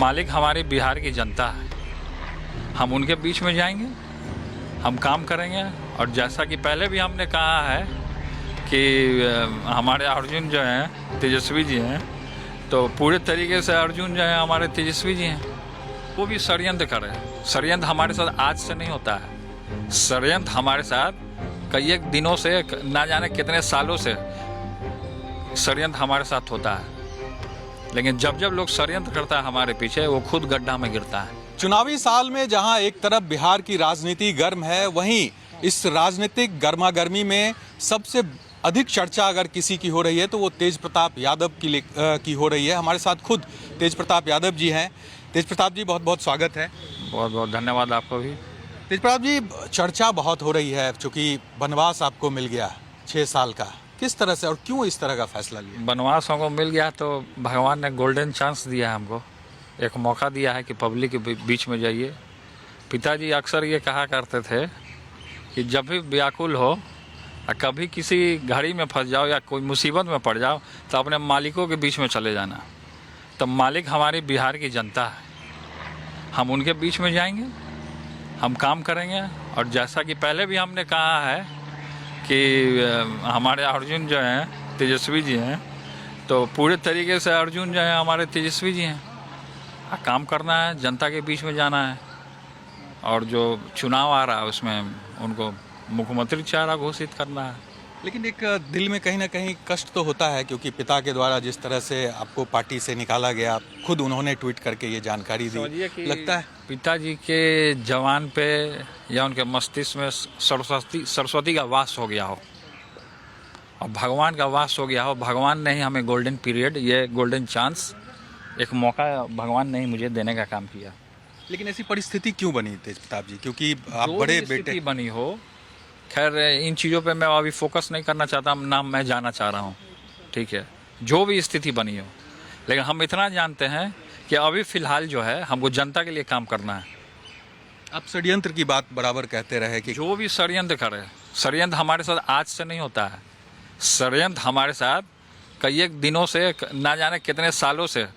मालिक हमारे बिहार की जनता है। हम उनके बीच में जाएंगे, हम काम करेंगे। और जैसा कि पहले भी हमने कहा है कि हमारे अर्जुन जो हैं तेजस्वी जी हैं, तो पूरे तरीके से अर्जुन जो है हमारे तेजस्वी जी हैं। वो भी षड्यंत्र कर रहे हैं। षड्यंत्र हमारे साथ आज से नहीं होता है। षड्यंत्र हमारे साथ कई एक दिनों से, ना जाने कितने सालों से षड्यंत्र हमारे साथ होता है। लेकिन जब जब लोग षड्यंत्र करता है हमारे पीछे, वो खुद गड्ढा में गिरता है। चुनावी साल में जहां एक तरफ बिहार की राजनीति गर्म है, वहीं इस राजनीतिक गर्मागर्मी में सबसे अधिक चर्चा अगर किसी की हो रही है तो वो तेज प्रताप यादव की हो रही है। हमारे साथ खुद तेज प्रताप यादव जी हैं। तेज प्रताप जी, बहुत बहुत स्वागत है। बहुत बहुत धन्यवाद आपको भी। तेज प्रताप जी, चर्चा बहुत हो रही है चूँकि वनवास आपको मिल गया 6 साल का। किस तरह से और क्यों इस तरह का फैसला लिया? वनवास हमको मिल गया तो भगवान ने गोल्डन चांस दिया है हमको, एक मौका दिया है कि पब्लिक के बीच में जाइए। पिताजी अक्सर ये कहा करते थे कि जब भी व्याकुल हो, कभी किसी घड़ी में फंस जाओ या कोई मुसीबत में पड़ जाओ, तो अपने मालिकों के बीच में चले जाना। तो मालिक हमारी बिहार की जनता है। हम उनके बीच में जाएंगे, हम काम करेंगे। और जैसा कि पहले भी हमने कहा है कि हमारे अर्जुन जो हैं तेजस्वी जी हैं, तो पूरे तरीके से अर्जुन जो है हमारे तेजस्वी जी हैं। काम करना है, जनता के बीच में जाना है। और जो चुनाव आ रहा है उसमें उनको मुख्यमंत्री चेहरा घोषित करना है। लेकिन एक दिल में कहीं ना कहीं कष्ट तो होता है, क्योंकि पिता के द्वारा जिस तरह से आपको पार्टी से निकाला गया, खुद उन्होंने ट्वीट करके ये जानकारी दी। लगता है पिताजी के जवान पे या उनके मस्तिष्क में सरस्वती का वास हो गया हो और भगवान का वास हो गया हो। भगवान ने ही हमें गोल्डन पीरियड, ये गोल्डन चांस, एक मौका भगवान ने ही मुझे देने का काम किया। लेकिन ऐसी परिस्थिति क्यों बनी तेज प्रताप जी? क्योंकि आप बड़े बेटे बनी हो। खैर, इन चीज़ों पे मैं अभी फोकस नहीं करना चाहता, ना मैं जाना चाह रहा हूँ। ठीक है, जो भी स्थिति बनी हो, लेकिन हम इतना जानते हैं कि अभी फ़िलहाल जो है हमको जनता के लिए काम करना है। आप षड्यंत्र की बात बराबर कहते रहे कि जो भी षड्यंत्र करे, षड्यंत्र हमारे साथ आज से नहीं होता है। षड्यंत्र हमारे साथ कई एक दिनों से, ना जाने कितने सालों से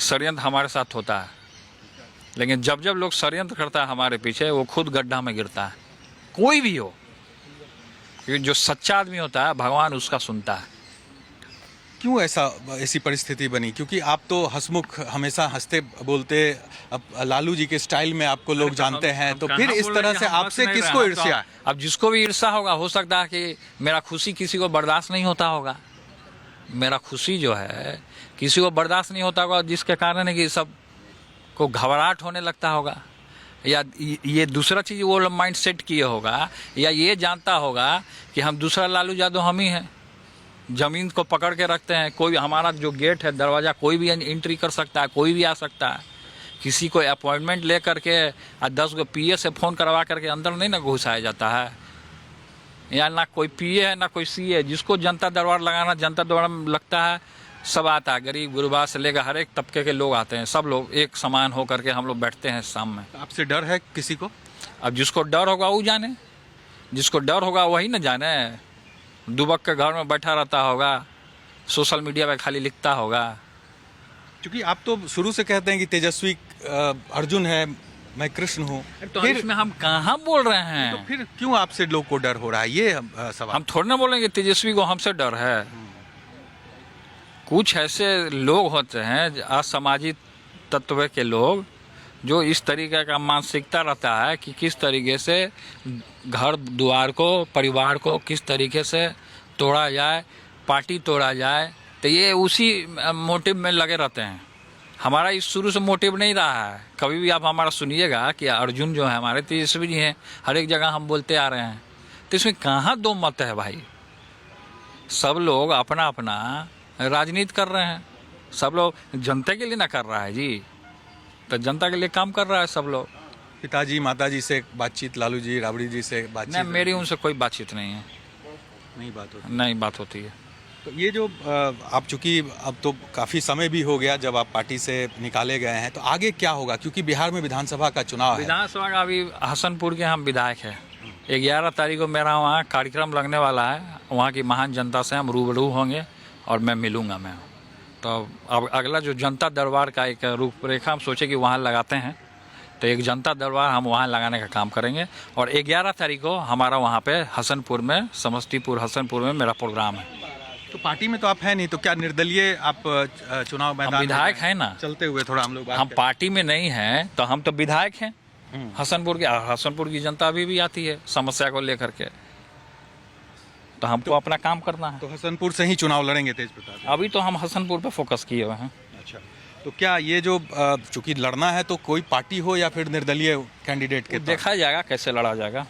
षड्यंत्र हमारे साथ होता है। लेकिन जब जब लोग षड्यंत्र करता है हमारे पीछे, वो खुद गड्ढा में गिरता है। कोई भी हो, क्योंकि जो सच्चा आदमी होता है भगवान उसका सुनता है। क्यों ऐसी परिस्थिति बनी? क्योंकि आप तो हंसमुख, हमेशा हंसते बोलते, अब लालू जी के स्टाइल में आपको लोग जानते हैं, तो फिर इस तरह से आपसे किसको ईर्ष्या? अब जिसको भी ईर्ष्या होगा, हो सकता है कि मेरा खुशी किसी को बर्दाश्त नहीं होता होगा। मेरा खुशी जो है किसी को बर्दाश्त नहीं होता होगा, जिसके कारण है कि सब को घबराहट होने लगता होगा, या ये दूसरा चीज़ वो माइंड सेट किए होगा, या ये जानता होगा कि हम दूसरा लालू यादव हम ही हैं। ज़मीन को पकड़ के रखते हैं। कोई हमारा जो गेट है, दरवाज़ा, कोई भी एंट्री कर सकता है, कोई भी आ सकता है। किसी को अपॉइंटमेंट ले करके 10 गो पीए से फ़ोन करवा करके अंदर नहीं ना घुसाया जाता है। या ना कोई पीए है ना कोई सीए। जिसको जनता दरबार लगाना, जनता दरबार में लगता है, सब आता है। गरीब गुरबा से लेकर हर एक तबके के लोग आते हैं। सब लोग एक समान हो करके हम लोग बैठते हैं शाम में। आपसे डर है किसी को? अब जिसको डर होगा वो जाने, जिसको डर होगा वही ना जाने। दुबक के घर में बैठा रहता होगा, सोशल मीडिया पे खाली लिखता होगा। क्योंकि आप तो शुरू से कहते हैं कि तेजस्वी अर्जुन है, मैं कृष्ण हूँ, तो फिर इसमें हम कहाँ बोल रहे हैं? तो फिर क्यों आपसे लोग को डर हो रहा है, ये सवाल। हम थोड़ा ना बोलेंगे तेजस्वी को हमसे डर है। कुछ ऐसे लोग होते हैं असामाजिक तत्व के लोग, जो इस तरीके का मानसिकता रहता है कि किस तरीके से घर द्वार को, परिवार को किस तरीके से तोड़ा जाए, पार्टी तोड़ा जाए। तो ये उसी मोटिव में लगे रहते हैं। हमारा इस शुरू से मोटिव नहीं रहा है। कभी भी आप हमारा सुनिएगा कि अर्जुन जो है हमारे तेजस्वी जी हैं, हर एक जगह हम बोलते आ रहे हैं। तो इसमें कहाँ दो मत है भाई? सब लोग अपना अपना राजनीति कर रहे हैं। सब लोग जनता के लिए ना कर रहा है जी, तो जनता के लिए काम कर रहा है सब लोग। पिताजी माताजी से बातचीत, लालू जी राबड़ी जी से बातचीत? नहीं, मेरी उनसे कोई बातचीत नहीं है। नहीं बात होती है। तो ये जो आप चूँकि अब तो काफ़ी समय भी हो गया जब आप पार्टी से निकाले गए हैं, तो आगे क्या होगा? क्योंकि बिहार में विधानसभा का चुनाव है। विधानसभा का अभी हसनपुर के हम विधायक हैं। 11 तारीख को मेरा वहाँ कार्यक्रम लगने वाला है। वहाँ की महान जनता से हम रूबरू होंगे और मैं मिलूँगा। मैं तो अब अगला जो जनता दरबार का एक रूपरेखा हम सोचे कि वहाँ लगाते हैं, तो एक जनता दरबार हम वहाँ लगाने का काम करेंगे। और 11 तारीख को हमारा वहाँ पे हसनपुर में, समस्तीपुर हसनपुर में मेरा प्रोग्राम है। तो पार्टी में तो आप है नहीं, तो क्या निर्दलीय आप चुनाव मैदान में विधायक हैं ना, चलते हुए थोड़ा हम लोग बात हम करें। पार्टी में नहीं हैं तो हम तो विधायक हैं हसनपुर के। हसनपुर की जनता अभी भी आती है समस्या को लेकर के, तो हमको अपना काम करना है। तो हसनपुर से ही चुनाव लड़ेंगे तेज प्रताप? अभी तो हम हसनपुर पे फोकस किए हुए हैं। अच्छा, तो क्या ये जो चूंकि लड़ना है तो कोई पार्टी हो या फिर निर्दलीय कैंडिडेट के? देखा जाएगा कैसे लड़ा जाएगा।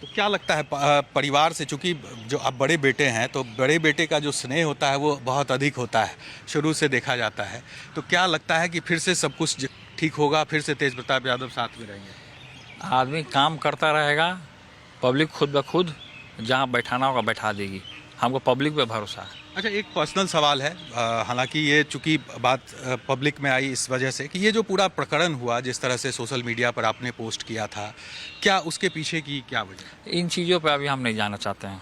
तो क्या लगता है परिवार से, चूंकि जो आप बड़े बेटे हैं तो बड़े बेटे का जो स्नेह होता है वो बहुत अधिक होता है, शुरू से देखा जाता है, तो क्या लगता है कि फिर से सब कुछ ठीक होगा, फिर से तेज प्रताप यादव साथ में रहेंगे? आदमी काम करता रहेगा, पब्लिक खुद ब खुद जहाँ बैठाना होगा बैठा देगी, हमको पब्लिक पे भरोसा है। अच्छा, एक पर्सनल सवाल है, हालांकि ये चूंकि बात पब्लिक में आई इस वजह से कि ये जो पूरा प्रकरण हुआ, जिस तरह से सोशल मीडिया पर आपने पोस्ट किया था, क्या उसके पीछे की क्या वजह? इन चीज़ों पे अभी हम नहीं जाना चाहते हैं,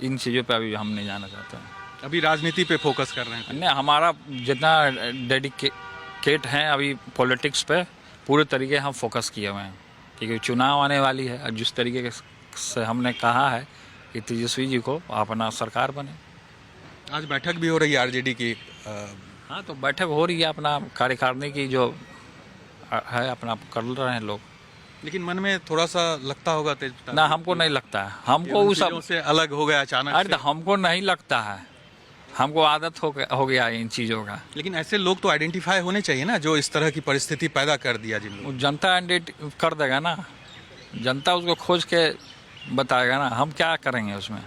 इन चीज़ों पे अभी हम नहीं जाना चाहते हैं। अभी राजनीति पे फोकस कर रहे हैं? नहीं, हमारा जितना डेडिकेट हैं अभी पॉलिटिक्स पे पूरे तरीके हम फोकस किए हुए हैं, क्योंकि चुनाव आने वाली है और जिस तरीके से हमने कहा है कि तेजस्वी जी को अपना सरकार बने। आज बैठक भी हो रही है आरजेडी की। हाँ, तो बैठक हो रही है, अपना कार्यकारिणी की जो है अपना कर रहे हैं लोग। लेकिन मन में थोड़ा सा लगता होगा तेज प्रताप? ना, हमको नहीं लगता है, हमको उन उस चीज़ों से अलग हो गया अचानक अरे से। हमको नहीं लगता है, हमको आदत हो गया इन चीज़ों का। लेकिन ऐसे लोग तो आइडेंटिफाई होने चाहिए ना, जो इस तरह की परिस्थिति पैदा कर दिया जिन लोगों वो जनता कर देगा ना, जनता उसको खोज के बताएगा ना, हम क्या करेंगे उसमें।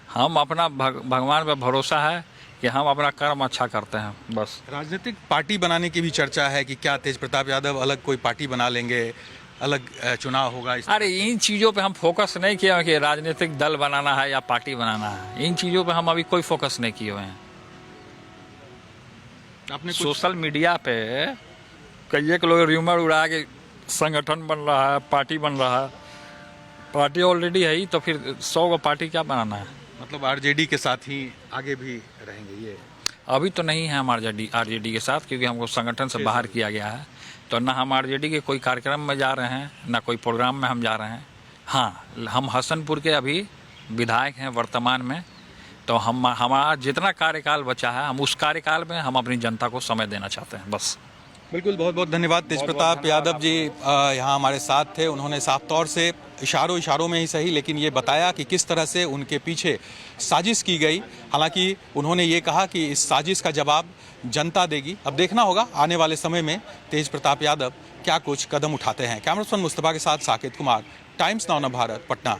हम अपना भगवान पे भरोसा है कि हम अपना कर्म अच्छा करते हैं बस। राजनीतिक पार्टी बनाने की भी चर्चा है कि क्या तेज प्रताप यादव अलग कोई पार्टी बना लेंगे, अलग चुनाव होगा इस... अरे इन चीज़ों पे हम फोकस नहीं किए हैं कि राजनीतिक दल बनाना है या पार्टी बनाना है, इन चीज़ों पे हम अभी कोई फोकस नहीं किए हुए हैं। आपने सोशल मीडिया पे कई एक लोग र्यूमर उड़ा के संगठन बन रहा है, पार्टी बन रहा है, पार्टी ऑलरेडी है ही, तो फिर 100 को पार्टी क्या बनाना है। मतलब आरजेडी के साथ ही आगे भी रहेंगे ये? अभी तो नहीं है हम आरजेडी के साथ, क्योंकि हमको संगठन से बाहर किया गया है, तो ना हम आरजेडी के कोई कार्यक्रम में जा रहे हैं ना कोई प्रोग्राम में हम जा रहे हैं। हाँ, हम हसनपुर के अभी विधायक हैं वर्तमान में, तो हमारा जितना कार्यकाल बचा है हम उस कार्यकाल में हम अपनी जनता को समय देना चाहते हैं बस। बिल्कुल, बहुत बहुत धन्यवाद। तेज प्रताप यादव जी यहाँ हमारे साथ थे। उन्होंने साफ तौर से इशारों में ही सही, लेकिन ये बताया कि किस तरह से उनके पीछे साजिश की गई। हालांकि उन्होंने ये कहा कि इस साजिश का जवाब जनता देगी। अब देखना होगा आने वाले समय में तेज प्रताप यादव क्या कुछ कदम उठाते हैं। कैमरामैन मुस्तफा के साथ साकेत कुमार, टाइम्स नाउ भारत, पटना।